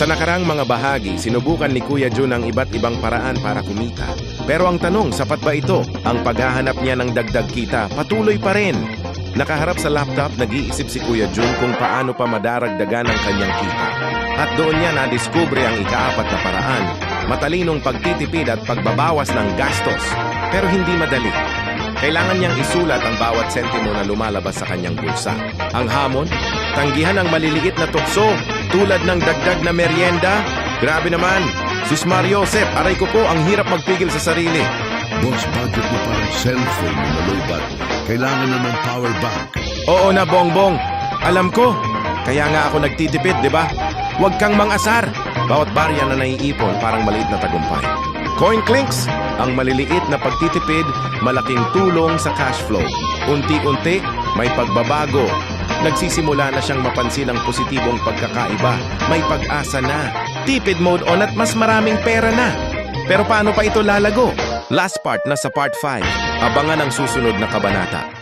Sa nakarang mga bahagi, sinubukan ni Kuya Jun ang iba't ibang paraan para kumita. Pero ang tanong, sapat ba ito? Ang paghahanap niya ng dagdag kita, patuloy pa rin. Nakaharap sa laptop, nag-iisip si Kuya Jun kung paano pa madaragdagan ang kanyang kita. At doon niya nadiskubre ang ikaapat na paraan, matalinong pagtitipid at pagbabawas ng gastos. Pero hindi madali. Kailangan niyang isulat ang bawat sentimo na lumalabas sa kanyang bulsa. Ang hamon, tanggihan ang maliliit na tukso, tulad ng dagdag na merienda. Grabe naman, Sus Mario Josep, aray ko po, ang hirap magpigil sa sarili. Boss, budget mo parang cellphone na nalobat. Kailangan na ng power bank. Oo na, Bongbong. Alam ko. Kaya nga ako nagtitipid, di ba? Huwag kang mang-asar. Bawat barya na naiipon parang maliit na tagumpay. Coin clinks, ang maliliit na pagtitipid, malaking tulong sa cash flow. Unti-unti, may pagbabago. Nagsisimula na siyang mapansin ang positibong pagkakaiba. May pag-asa na. Tipid mode on at mas maraming pera na. Pero paano pa ito lalago? Last part na sa part 5. Abangan ang susunod na kabanata.